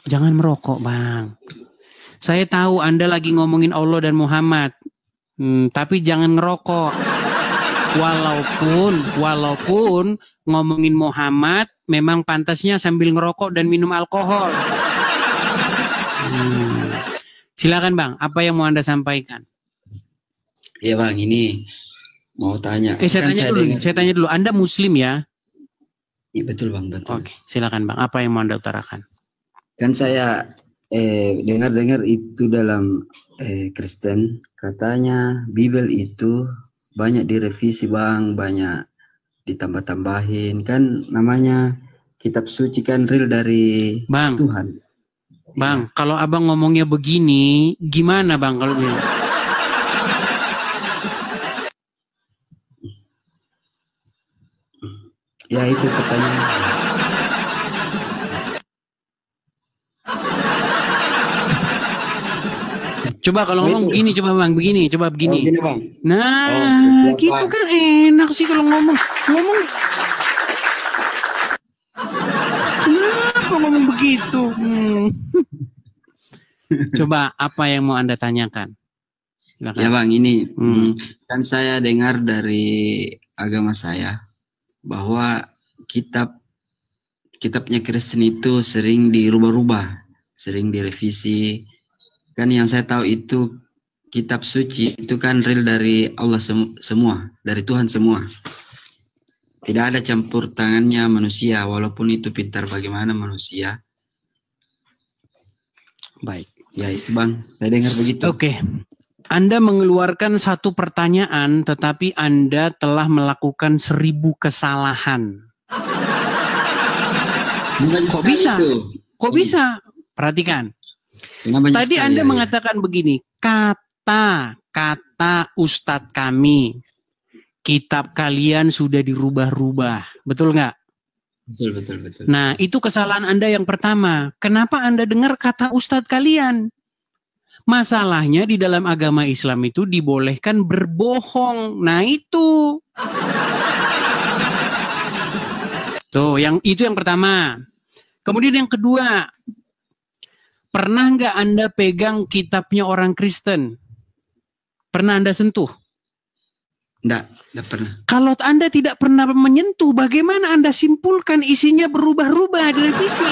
Jangan merokok, Bang. Saya tahu Anda lagi ngomongin Allah dan Muhammad. Tapi jangan ngerokok. Walaupun ngomongin Muhammad memang pantasnya sambil ngerokok dan minum alkohol. Silakan Bang, apa yang mau Anda sampaikan? Ya Bang, ini mau tanya. Saya tanya dulu, Anda Muslim ya? Iya betul Bang, betul. Oke, silakan Bang, apa yang mau Anda utarakan? Kan saya dengar itu dalam Kristen, katanya Bible itu banyak direvisi Bang, banyak ditambah-tambahin. Kan namanya kitab suci kan real dari Bang, Tuhan. Bang, kalau abang ngomongnya begini, gimana Bang kalau bilang? Ya itu pertanyaan. Coba kalau ngomong begini, coba Bang, begini. Oh, gini, Bang. Nah, gitu kan enak sih kalau ngomong. Kenapa ngomong begitu? Coba apa yang mau Anda tanyakan? Silakan. Ya Bang, ini kan saya dengar dari agama saya bahwa kitabnya Kristen itu sering dirubah-rubah, sering direvisi. Kan yang saya tahu itu kitab suci itu kan real dari Allah semua, dari Tuhan semua. Tidak ada campur tangannya manusia, walaupun itu pintar bagaimana manusia. Baik. Ya itu Bang, saya dengar begitu. Oke. Anda mengeluarkan satu pertanyaan, tetapi Anda telah melakukan 1000 kesalahan. Kok bisa? Kok bisa? Perhatikan. Tadi Anda mengatakan begini, kata Ustadz kami, kitab kalian sudah dirubah-rubah. Betul nggak? Betul. Nah, itu kesalahan Anda yang pertama. Kenapa Anda dengar kata Ustadz kalian? Masalahnya di dalam agama Islam itu dibolehkan berbohong. Nah itu. Tuh, itu yang pertama. Kemudian yang kedua. Pernah nggak Anda pegang kitabnya orang Kristen? Pernah Anda sentuh? Enggak pernah. Kalau Anda tidak pernah menyentuh, bagaimana Anda simpulkan isinya berubah-ubah, direvisi?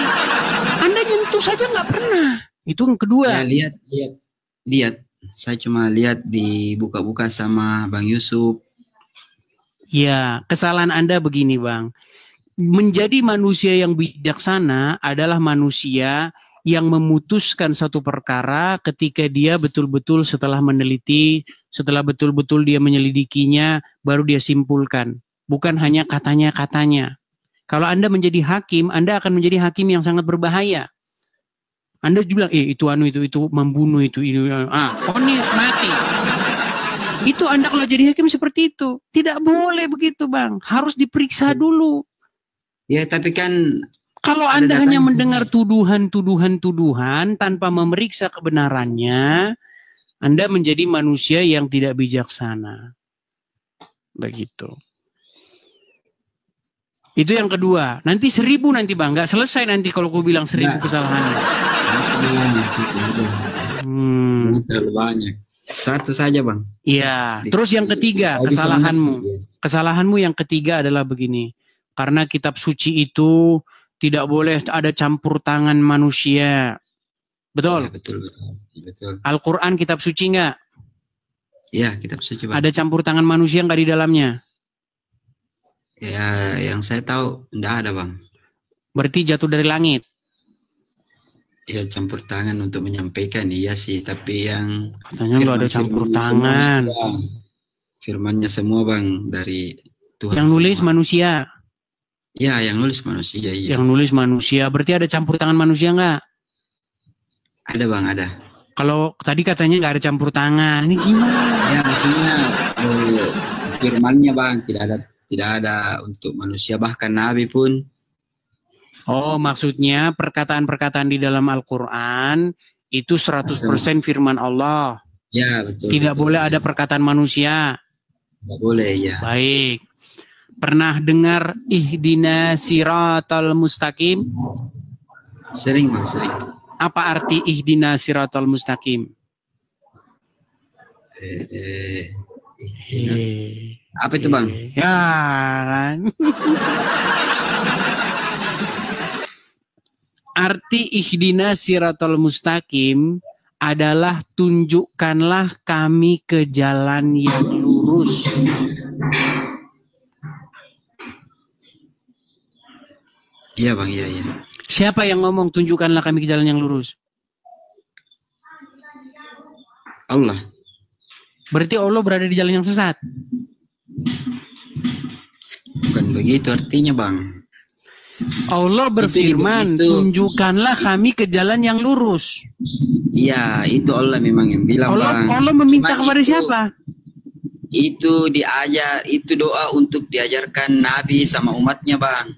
Anda nyentuh saja nggak pernah. Itu yang kedua. Ya, lihat. Saya cuma lihat di buka-buka sama Bang Yusuf. Ya, kesalahan Anda begini Bang. Menjadi manusia yang bijaksana adalah manusia yang memutuskan satu perkara ketika dia betul-betul setelah meneliti, setelah betul-betul dia menyelidikinya, baru dia simpulkan. Bukan hanya katanya-katanya. Kalau Anda menjadi hakim, Anda akan menjadi hakim yang sangat berbahaya. Anda juga bilang, itu membunuh itu, vonis mati. Itu Anda kalau jadi hakim seperti itu. Tidak boleh begitu Bang. Harus diperiksa dulu. Ya tapi kan kalau Anda hanya mendengar tuduhan tanpa memeriksa kebenarannya, Anda menjadi manusia yang tidak bijaksana. Begitu. Itu yang kedua. Nanti 1000 nanti Bang. Nggak selesai nanti kalau aku bilang 1000 kesalahan. Terlalu banyak. Satu saja Bang. Iya. Terus yang ketiga, kesalahanmu. Kesalahanmu yang ketiga adalah begini. Karena kitab suci itu tidak boleh ada campur tangan manusia. Betul? Ya, betul. Al-Quran kitab suci nggak? Iya, kitab suci Bang. Ada campur tangan manusia nggak di dalamnya? Ya, yang saya tahu nggak ada Bang. Berarti jatuh dari langit? Ya, campur tangan untuk menyampaikan, iya sih. Tapi yang katanya nggak ada campur tangan. Firmannya semua Bang dari Tuhan. Yang nulis semua. Manusia? Ya, yang nulis manusia. Iya. Yang nulis manusia, berarti ada campur tangan manusia nggak? Ada Bang, ada. Kalau tadi katanya nggak ada campur tangan, ini gimana? Ya, maksudnya firmannya Bang, tidak ada untuk manusia, bahkan Nabi pun. Oh, maksudnya perkataan-perkataan di dalam Al-Quran itu 100% firman Allah. Ya, betul. Tidak boleh ada perkataan manusia. Tidak boleh, ya. Baik. Pernah dengar ihdina siratal mustaqim? Sering Bang, sering. Apa arti ihdinas siratal mustaqim? Apa itu Bang? Ya kan. Arti ihdinas siratal mustaqim adalah tunjukkanlah kami ke jalan yang lurus. Iya Bang, iya. Siapa yang ngomong tunjukkanlah kami ke jalan yang lurus? Allah. Berarti Allah berada di jalan yang sesat. Bukan begitu artinya Bang. Allah berfirman, tunjukkanlah kami ke jalan yang lurus. Iya, itu Allah memang yang bilang Bang. Allah meminta kepada siapa? Itu doa untuk diajarkan Nabi sama umatnya Bang.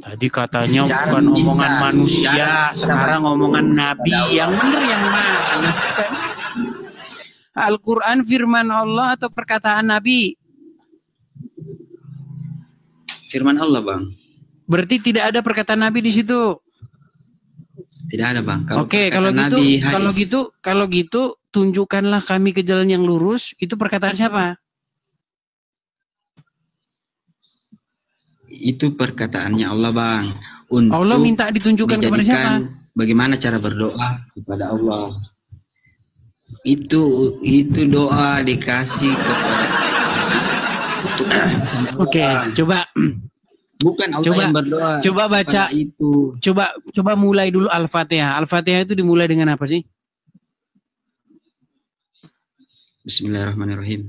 Tadi katanya bukan omongan manusia, sekarang omongan Nabi. Yang benar yang mana? Al-Quran firman Allah atau perkataan Nabi? Firman Allah Bang. Berarti tidak ada perkataan Nabi di situ. Tidak ada Bang. Oke, kalau gitu tunjukkanlah kami ke jalan yang lurus. Itu perkataan siapa? Itu perkataannya Allah Bang. Allah minta ditunjukkan kepada siapa? Bagaimana cara berdoa kepada Allah. Itu doa dikasih kepada. Oke, coba. Bukan Allah yang berdoa. Coba baca itu. Coba mulai dulu Al-Fatihah. Al-Fatihah itu dimulai dengan apa sih? Bismillahirrahmanirrahim.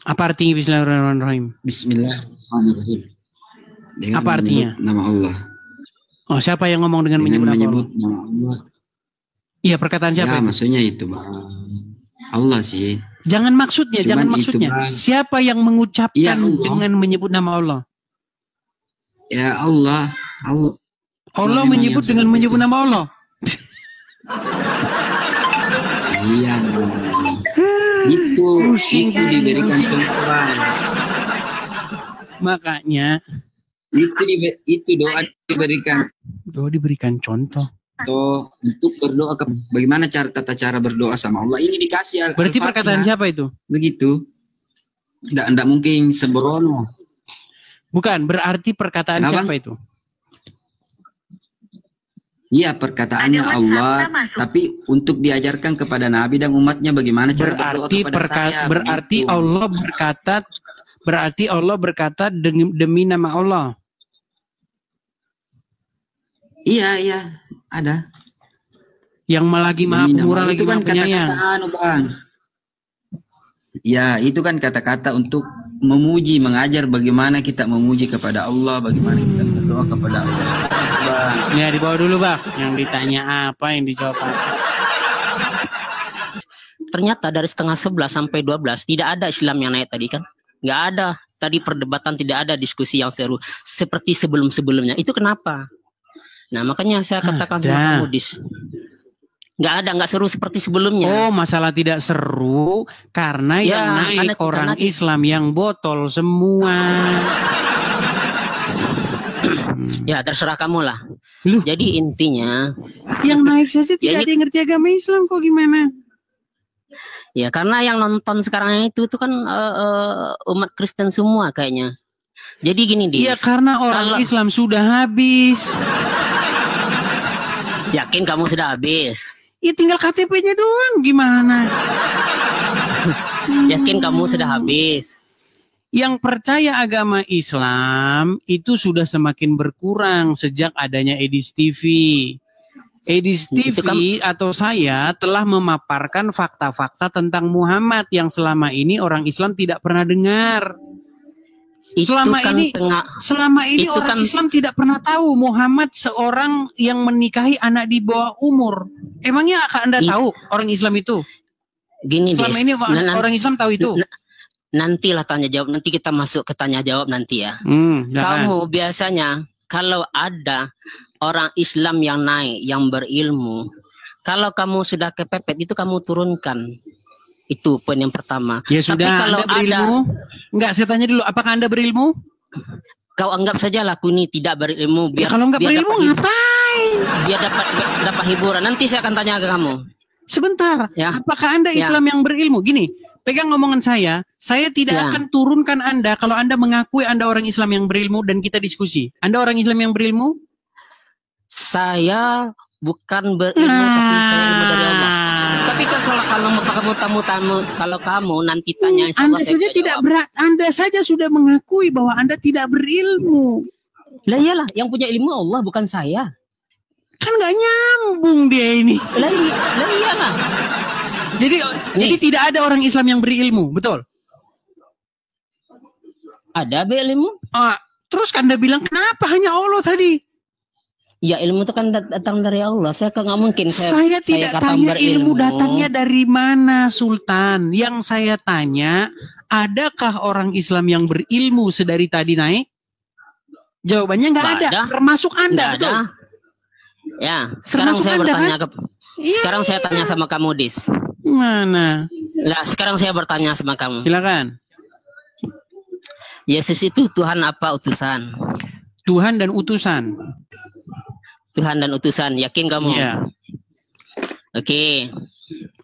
Apa artinya Bismillahirrahmanirrahim? Bismillahirrahmanirrahim. Dengan apa artinya? Nama Allah. Oh, siapa yang ngomong dengan menyebut nama Allah? Iya, perkataan siapa? Ya, maksudnya itu Bang. Allah sih. Jangan maksudnya. Siapa yang mengucapkan dengan menyebut nama Allah? Ya Allah. Allah menyebut dengan menyebut nama Allah. Iya. Itu diberikan contoh. Makanya itu doa diberikan. Doa diberikan contoh. Untuk berdoa bagaimana tata cara berdoa sama Allah ini dikasih. Berarti perkataan siapa itu? Begitu. Enggak mungkin sembrono. Bukan, berarti perkataan siapa itu? Iya, perkataannya Allah, tapi untuk diajarkan kepada Nabi dan umatnya bagaimana cara berdoa kepada saya. Berarti Allah berkata demi nama Allah. Iya, ada. Yang lagi Maha Pemurah, lagi Maha Penyayang. Ya, itu kan kata-kata untuk memuji, mengajar bagaimana kita memuji kepada Allah, bagaimana kita berdoa kepada Allah. Ya, dibawa dulu Bang. Yang ditanya apa, yang dijawab apa. Ternyata dari 10:30 sampai 12 tidak ada Islam yang naik tadi kan? Nggak ada. Tadi perdebatan, tidak ada diskusi yang seru seperti sebelum-sebelumnya. Itu kenapa? Nah, makanya saya katakan sama kamu, Dis. Nggak seru seperti sebelumnya. Oh, masalah tidak seru karena yang naik orang Islam yang botol semua. Ya, terserah kamu lah. Jadi intinya yang naik saja tidak ada yang ngerti agama Islam, kok gimana? Ya, karena yang nonton sekarang itu kan umat Kristen semua kayaknya. Jadi gini, Dis. Iya, karena orang Islam sudah habis. Yakin kamu sudah habis? Ya tinggal KTP-nya doang, gimana? Yakin kamu sudah habis? Yang percaya agama Islam itu sudah semakin berkurang sejak adanya Edis TV. Edis TV atau saya telah memaparkan fakta-fakta tentang Muhammad yang selama ini orang Islam tidak pernah dengar. Selama ini orang Islam tidak pernah tahu Muhammad seorang yang menikahi anak di bawah umur. Emangnya Anda tahu orang Islam itu? Gini, selama ini orang Islam tahu itu? Nantilah tanya jawab. Nanti kita masuk ke tanya jawab nanti ya. Kamu biasanya kalau ada orang Islam yang naik, yang berilmu, kalau kamu sudah kepepet itu kamu turunkan. Itu poin yang pertama. Ya sudah. Tapi kalau Anda berilmu, enggak, saya tanya dulu, apakah Anda berilmu? Kau anggap saja aku ini tidak berilmu. Biar, ya, kalau enggak berilmu ngapain? Dia dapat hiburan. Nanti saya akan tanya ke kamu. Sebentar, ya. Apakah Anda Islam yang berilmu? Gini, pegang omongan saya tidak akan turunkan Anda kalau Anda mengakui Anda orang Islam yang berilmu dan kita diskusi. Anda orang Islam yang berilmu? Saya bukan berilmu, tapi saya ilmu dari Allah. Tapi kalau kamu nanti tanya, Anda saja sudah mengakui bahwa Anda tidak berilmu. Lah iyalah, yang punya ilmu Allah bukan saya. Kan nggak nyambung dia ini. Lah iyalah. Jadi tidak ada orang Islam yang berilmu, betul? Ada berilmu. Terus Anda bilang kenapa hanya Allah tadi? Ya ilmu itu kan datang dari Allah. Saya kan nggak mungkin. Saya tidak tanya ilmu datangnya dari mana, Sultan. Yang saya tanya, adakah orang Islam yang berilmu sedari tadi naik? Jawabannya nggak ada. Termasuk Anda, betul? Ada. Ya, sekarang saya bertanya sekarang saya tanya sama kamu, Dis. Mana? Lah, sekarang saya bertanya sama kamu. Silakan. Yesus itu Tuhan apa utusan? Tuhan dan utusan. Tuhan dan utusan, yakin kamu? Iya. Oke.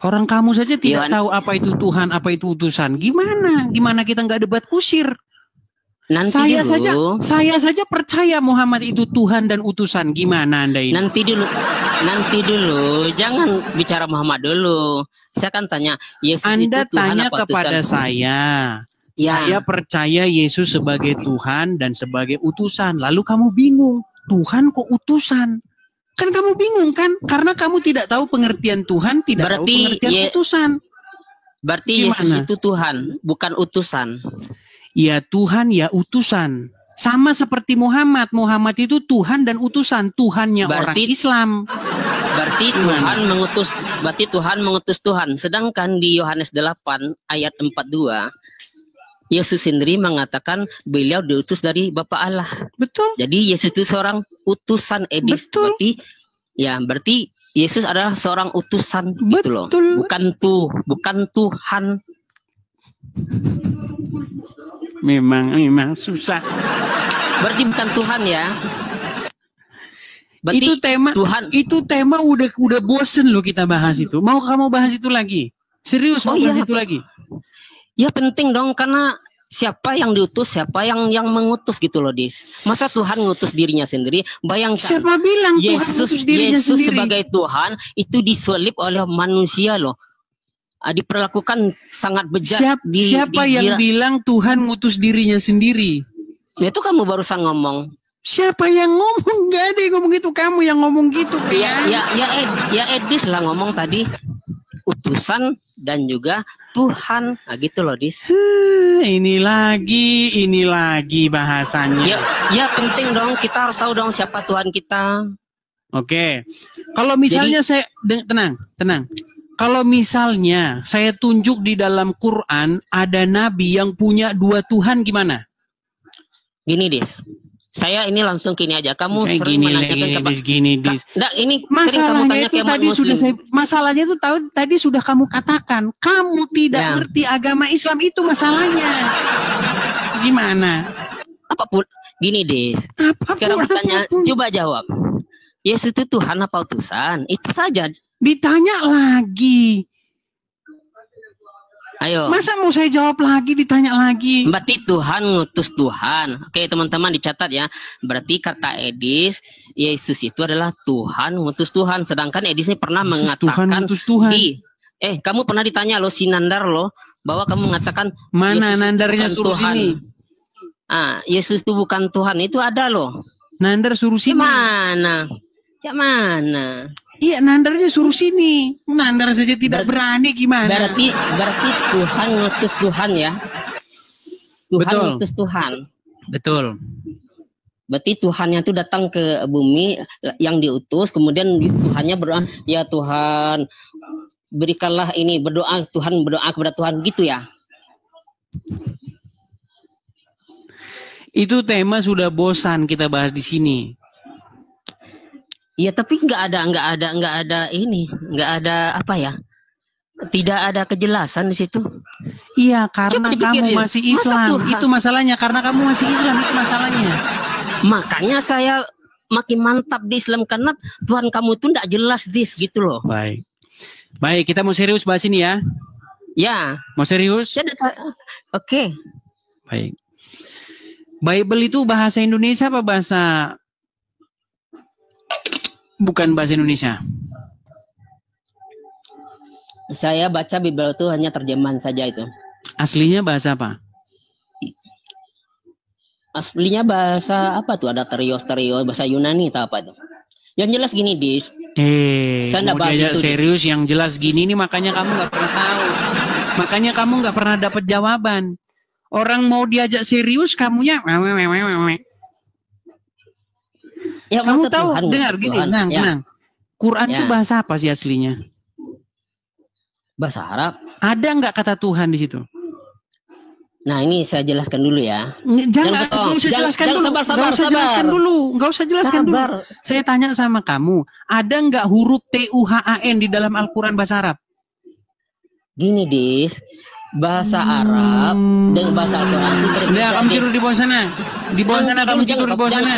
Orang kamu saja tidak tahu apa itu Tuhan, apa itu utusan. Gimana kita nggak debat kusir? Saya saja percaya Muhammad itu Tuhan dan utusan. Gimana Anda ini? Nanti dulu, jangan bicara Muhammad dulu. Saya akan tanya, Yesus Anda itu Tuhan tanya apa kepada utusan? saya. Ya. Saya percaya Yesus sebagai Tuhan dan sebagai utusan. Lalu kamu bingung, Tuhan kok utusan? Kan kamu bingung kan? Karena kamu tidak tahu pengertian Tuhan, tidak tahu pengertian utusan. Berarti Yesus itu Tuhan, bukan utusan. Ya Tuhan, ya utusan. Sama seperti Muhammad. Muhammad itu Tuhan dan utusan. Tuhannya orang Islam. Berarti Tuhan mengutus Tuhan. Sedangkan di Yohanes 8 ayat 42, Yesus sendiri mengatakan beliau diutus dari Bapa Allah. Betul. Jadi Yesus itu seorang utusan edis. Betul. Berarti Yesus adalah seorang utusan. Gitu loh. Bukan Tuhan. Memang susah. Berarti bukan Tuhan ya. Berarti itu tema udah bosen loh kita bahas itu. Mau kamu bahas itu lagi? Serius mau bahas itu lagi? Ya penting dong, karena siapa yang diutus, siapa yang mengutus gitu loh, Dis. Masa Tuhan ngutus dirinya sendiri? Bayangkan. Siapa bilang Yesus sebagai Tuhan itu disalib oleh manusia loh. Diperlakukan sangat bejat. Siapa yang bilang Tuhan ngutus dirinya sendiri? Ya, itu kamu barusan ngomong. Siapa yang ngomong? Gak ada yang ngomong gitu. Kamu yang ngomong gitu. Ya Edis lah ngomong tadi. Utusan dan juga Tuhan. Nah, gitu loh, Dis. Ini lagi bahasannya. Ya penting dong. Kita harus tahu dong siapa Tuhan kita. Oke. Kalau misalnya tenang. Kalau misalnya saya tunjuk di dalam Quran ada nabi yang punya 2 Tuhan, gimana? Gini, Dis. Saya ini langsung gini aja. Kamu sering menanyakan masalahnya itu tadi sudah kamu katakan. Kamu tidak ngerti agama Islam itu masalahnya. Gimana? Apapun. Gini, Dis. Sekarang bertanya, coba jawab. Yesus itu Tuhan apa utusan? Itu saja. Ditanya lagi. Ayo. Masa mau saya jawab lagi, ditanya lagi? Berarti Tuhan ngutus Tuhan. Oke, teman-teman dicatat ya. Berarti kata Edis, Yesus itu adalah Tuhan ngutus Tuhan. Sedangkan Edis ini pernah mengatakan Tuhan. Kamu pernah ditanya loh si Nandar loh, bahwa kamu mengatakan mana Nandarnya suruh Tuhan. Sini? Yesus itu bukan Tuhan, itu ada loh. Nandar suruh sini. Mana? Iya, Nandarnya suruh sini. Nandar saja tidak berani, gimana? Berarti Tuhan ngutus Tuhan ya. Tuhan ngutus Tuhan. Betul. Berarti Tuhannya itu datang ke bumi yang diutus, kemudian Tuhannya berdoa, ya Tuhan berikanlah ini, berdoa kepada Tuhan gitu ya. Itu tema sudah bosan kita bahas di sini. Iya, tapi nggak ada apa ya? Tidak ada kejelasan di situ. Iya, karena kamu masih Islam. Itu masalahnya, karena kamu masih Islam, itu masalahnya. Makanya saya makin mantap di Islam karena Tuhan kamu tuh tidak jelas gitu loh. Baik. Baik, kita mau serius bahas ini ya. Ya. Mau serius? Ya, oke. Baik. Bible itu bahasa Indonesia apa bahasa bukan bahasa Indonesia? Saya baca Bible itu hanya terjemahan saja itu. Aslinya bahasa apa? Aslinya bahasa apa tuh? Ada terios bahasa Yunani atau apa tuh? Yang jelas gini, Dis. Saya mau diajak serius yang jelas gini nih, makanya kamu nggak pernah tahu. Makanya kamu nggak pernah dapat jawaban. Orang mau diajak serius, kamunya ya, kamu tahu, Tuhan, dengar gini, tenang. Quran itu bahasa apa sih aslinya? Bahasa Arab. Ada nggak kata Tuhan di situ? Nah, ini saya jelaskan dulu ya. Jangan, nggak usah jelaskan dulu. Nggak usah jelaskan dulu. Saya tanya sama kamu, ada nggak huruf TUHAN di dalam Al-Quran bahasa Arab? Gini, Dis, bahasa Arab dan bahasa Al-Quran itu berbeda. Udah, kamu tidur di bawah sana. Di bawah sana, kamu tidur di bawah sana.